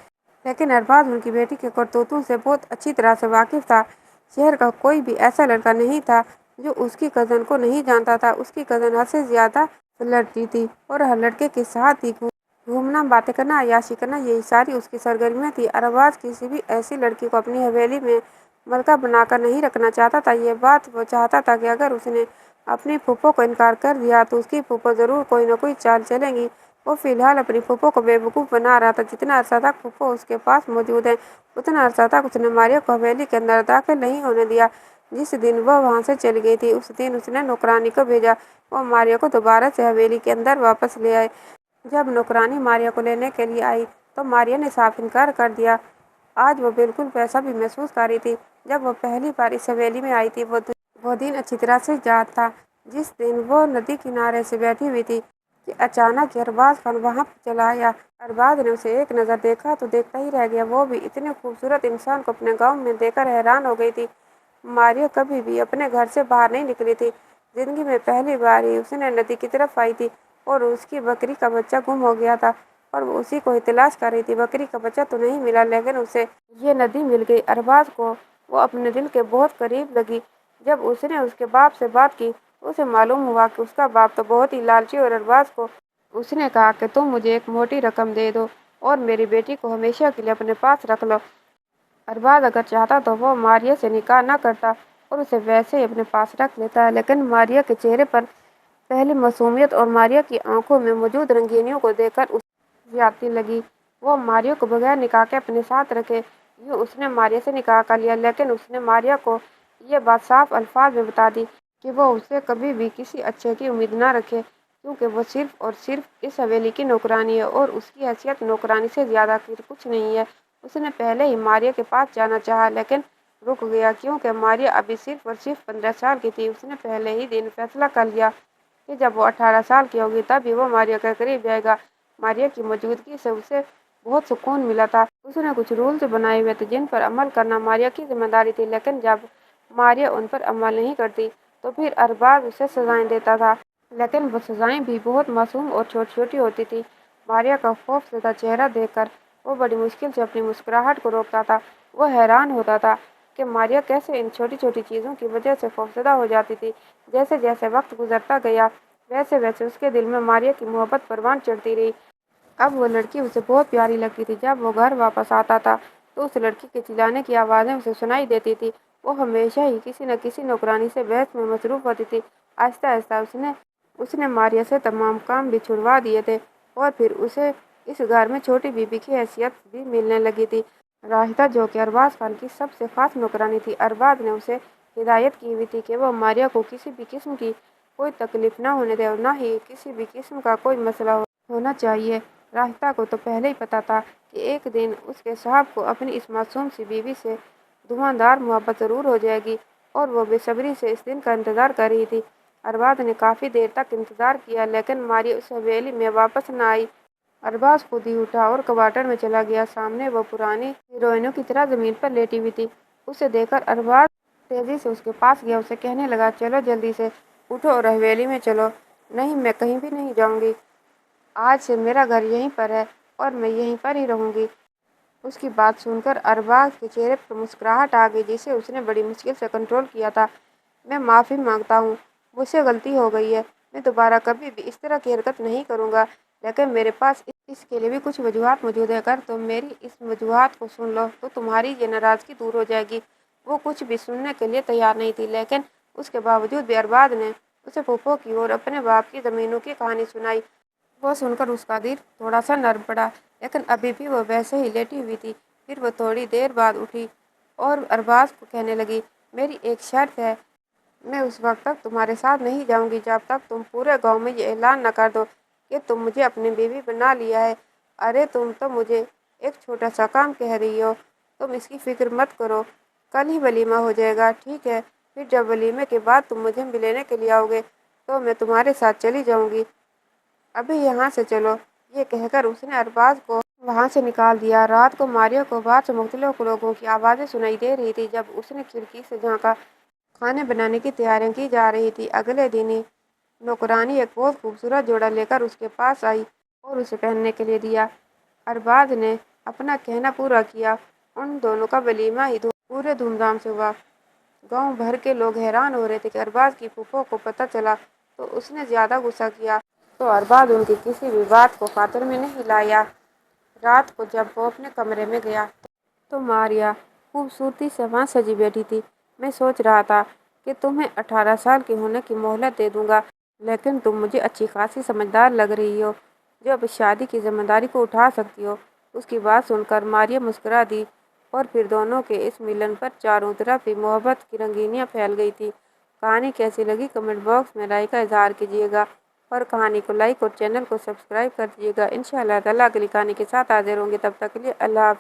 لیکن ارباز ان کی بیٹی کے کرتوتوں سے بہت اچھی طرح سے واقف تھا۔ شہر کا کوئی بھی ایسا لڑکا نہیں تھا جو اس کی کزن کو نہیں جانتا تھا۔ اس کی کزن حد سے زیادہ لڑتی تھی اور ہر لڑکے کے ساتھ ہی گھومنا، باتیں کرنا، عیاشی کرنا، یہی ساری اس کی سرگرمیاں تھیں۔ ارباز کسی بھی ایسی لڑکی کو اپنی حویلی میں ملکہ بنا کر نہیں رکھنا چاہتا تھا۔ یہ بات وہ چاہتا تھا کہ اگر اس نے اپنی پھوپھو کو انکار کر دیا تو اس کی پھوپھو ضرور کوئی نہ کوئی چال چلیں گی۔ وہ فی الحال اپنی پھوپھو کو بیوقوف بنا رہا تھا۔ جتنا عرصہ تک پھوپھو اس کے پاس موجود ہیں، اتنا عرصہ تک اس نے ماریا کو حویلی کے اندر داخل نہیں ہونے دیا۔ جس دن وہ وہاں سے چلی گئی تھی اس دن اس نے نوکرانی کو بھیجا، وہ ماریا کو دوبارہ سے حویلی کے اندر واپس لے آئے۔ جب نوکرانی ماریا کو لینے کے لیے آئی تو ماریا نے صاف انکار کر دیا۔ آج وہ بالکل ویسا بھی محسوس کر رہی تھی جب وہ پہلی بار اس حویلی میں آئی تھی۔ وہ دن اچھی طرح سے یاد تھا جس دن وہ ندی کنارے سے بیٹھی ہوئی تھی کہ اچانک ارباز خان وہاں چلا آیا۔ ارباز نے اسے ایک نظر دیکھا تو دیکھتا ہی رہ گیا۔ وہ بھی اتنے خوبصورت انسان کو اپنے گاؤں میں دیکھ کر حیران ہو گئی تھی۔ ماریا کبھی بھی اپنے گھر سے باہر نہیں نکلی تھی۔ زندگی میں پہلی بار ہی اس نے ندی کی طرف آئی تھی اور اس کی بکری کا بچہ گم ہو گیا تھا اور وہ اسی کو ہی تلاش کر رہی تھی۔ بکری کا بچہ تو نہیں ملا، لیکن اسے یہ ندی مل گئی۔ ارباز کو وہ اپنے دل کے بہت قریب لگی۔ جب اس نے اس کے باپ سے بات کی تو اسے معلوم ہوا کہ اس کا باپ تو بہت ہی لالچی اور ارباز کو اس نے کہا کہ تم مجھے ایک موٹی رقم دے دو اور میری بیٹی کو ہمیشہ کے لیے اپنے پاس رکھ لو۔ ارباز اگر چاہتا تو وہ ماریا سے نکاح نہ کرتا اور اسے ویسے ہی اپنے پاس رکھ لیتا، لیکن ماریا کے چہرے پر پہلی معصومیت اور ماریا کی آنکھوں میں موجود رنگینیوں کو دیکھ کر اسے زیادتی لگی۔ وہ ماریا کو بغیر نکاح کے اپنے ساتھ رکھے۔ یوں اس نے ماریا سے نکاح کر لیا، لیکن اس نے ماریا کو یہ بات صاف الفاظ میں بتا دی کہ وہ اس سے کبھی بھی کسی اچھے کی امید نہ رکھے، کیونکہ وہ صرف اور صرف اس حویلی کی نوکرانی ہے اور اس کی حیثیت نوکرانی سے زیادہ کچھ نہیں ہے۔ اس نے پہلے ہی ماریا کے پاس جانا چاہا لیکن رک گیا کیونکہ ماریا ابھی صرف اور صرف 15 سال کی تھی۔ اس نے پہلے ہی دن فیصلہ کر لیا کہ جب وہ 18 سال کی ہوگی تب ہی وہ ماریا کے قریب جائے گا۔ ماریا کی موجودگی سے اسے بہت سکون ملا تھا۔ اس نے کچھ رولز بنائے ہوئے تھے جن پر عمل کرنا ماریا کی ذمہ داری تھی، لیکن جب ماریا ان پر عمل نہیں کرتی تو پھر ارباز اسے سزائیں دیتا تھا، لیکن وہ سزائیں بھی بہت معصوم اور چھوٹی چھوٹی ہوتی تھی۔ ماریا کا خوف زدہ چہرہ دیکھ کر وہ بڑی مشکل سے اپنی مسکراہٹ کو روکتا تھا۔ وہ حیران ہوتا تھا کہ ماریا کیسے ان چھوٹی چھوٹی چیزوں کی وجہ سے خوفزدہ ہو جاتی تھی۔ جیسے جیسے وقت گزرتا گیا ویسے ویسے اس کے دل میں ماریا کی محبت پروان چڑھتی رہی۔ اب وہ لڑکی اسے بہت پیاری لگتی تھی۔ جب وہ گھر واپس آتا تھا تو اس لڑکی کے چلانے کی آوازیں اسے سنائی دیتی تھی۔ وہ ہمیشہ ہی کسی نہ کسی نوکرانی سے بحث میں مصروف ہوتی تھی۔ آہستہ آہستہ اس نے ماریا سے تمام کام بھی چھڑوا دیے تھے اور پھر اسے اس گھر میں چھوٹی بیوی کی حیثیت بھی ملنے لگی تھی۔ راہتا، جو کہ ارباز خان کی سب سے خاص نوکرانی تھی، ارباز نے اسے ہدایت کی ہوئی تھی کہ وہ ماریا کو کسی بھی قسم کی کوئی تکلیف نہ ہونے دے اور نہ ہی کسی بھی قسم کا کوئی مسئلہ ہونا چاہیے۔ راہتا کو تو پہلے ہی پتا تھا کہ ایک دن اس کے صاحب کو اپنی اس معصوم سی بیوی سے دھواندار محبت ضرور ہو جائے گی اور وہ بے صبری سے اس دن کا انتظار کر رہی تھی۔ ارباز نے کافی دیر تک انتظار کیا لیکن ماریا اس حویلی میں واپس نہ آئی۔ ارباز خود ہی اٹھا اور کوارٹر میں چلا گیا۔ سامنے وہ پرانی ہیروئنوں کی طرح زمین پر لیٹی ہوئی تھی۔ اسے دیکھ کر ارباز تیزی سے اس کے پاس گیا۔ اسے کہنے لگا، چلو جلدی سے اٹھو اور حویلی میں چلو۔ نہیں، میں کہیں بھی نہیں جاؤں گی۔ آج سے میرا گھر یہیں پر ہے اور میں یہیں پر ہی رہوں گی۔ اس کی بات سن کر ارباز کے چہرے پر مسکراہٹ آ گئی جسے اس نے بڑی مشکل سے کنٹرول کیا تھا۔ میں معافی مانگتا ہوں، مجھ سے غلطی ہو گئی ہے۔ میں دوبارہ کبھی بھی اس طرح کی حرکت نہیں کروں گا، لیکن میرے پاس اس کے لیے بھی کچھ وجوہات موجود ہیں۔ اگر تم میری اس وجوہات کو سن لو تو تمہاری یہ ناراضگی دور ہو جائے گی۔ وہ کچھ بھی سننے کے لیے تیار نہیں تھی، لیکن اس کے باوجود بھی ارباز نے اسے پھوپھو کی اور اپنے باپ کی زمینوں کی کہانی سنائی۔ وہ سن کر اس کا دل تھوڑا سا نرم پڑا، لیکن ابھی بھی وہ ویسے ہی لیٹی ہوئی تھی۔ پھر وہ تھوڑی دیر بعد اٹھی اور ارباز کو کہنے لگی، میری ایک شرط ہے، میں اس وقت تک تمہارے ساتھ نہیں جاؤں گی جب تک تم پورے گاؤں میں یہ اعلان نہ کر دو کہ تم مجھے اپنی بیوی بنا لیا ہے۔ ارے تم تو مجھے ایک چھوٹا سا کام کہہ رہی ہو، تم اس کی فکر مت کرو، کل ہی ولیمہ ہو جائے گا، ٹھیک ہے؟ پھر جب ولیمے کے بعد تم مجھے لینے کے لیے آؤ گے تو میں تمہارے ساتھ چلی جاؤں گی۔ ابھی یہاں سے چلو۔ یہ کہہ کر اس نے ارباز کو وہاں سے نکال دیا۔ رات کو ماریا کو باہر سے مختلف لوگوں کی آوازیں سنائی دے رہی تھی۔ جب اس نے کھڑکی سے جھانکا، کھانے بنانے کی تیاریاں کی جا رہی تھیں۔ اگلے دن ہی نوکرانی ایک بہت خوبصورت جوڑا لے کر اس کے پاس آئی اور اسے پہننے کے لیے دیا۔ ارباز نے اپنا کہنا پورا کیا۔ ان دونوں کا ولیمہ ہی پورے دھوم دھام سے ہوا۔ گاؤں بھر کے لوگ حیران ہو رہے تھے کہ ارباز کی پھوپھو کو پتہ چلا تو اس نے زیادہ غصہ کیا، تو ارباز ان کی کسی بھی بات کو خاطر میں نہیں لایا۔ رات کو جب وہ اپنے کمرے میں گیا تو ماریا خوبصورتی سے وہاں سجی بیٹھی تھی۔ میں سوچ رہا تھا کہ تمہیں 18 سال کے ہونے کی مہلت دے دوں گا، لیکن تم مجھے اچھی خاصی سمجھدار لگ رہی ہو جو اب شادی کی ذمہ داری کو اٹھا سکتی ہو۔ اس کی بات سن کر ماریا مسکرا دی اور پھر دونوں کے اس ملن پر چاروں طرف ہی محبت کی رنگینیاں پھیل گئی تھی۔ کہانی کیسی لگی کمنٹ باکس میں رائے کا اظہار کیجیے گا اور کہانی کو لائک اور چینل کو سبسکرائب کر دیجیے گا۔ انشاءاللہ تعالیٰ اگلی کہانی کے ساتھ حاضر ہوں گے، تب تک کے لیے اللہ حافظ۔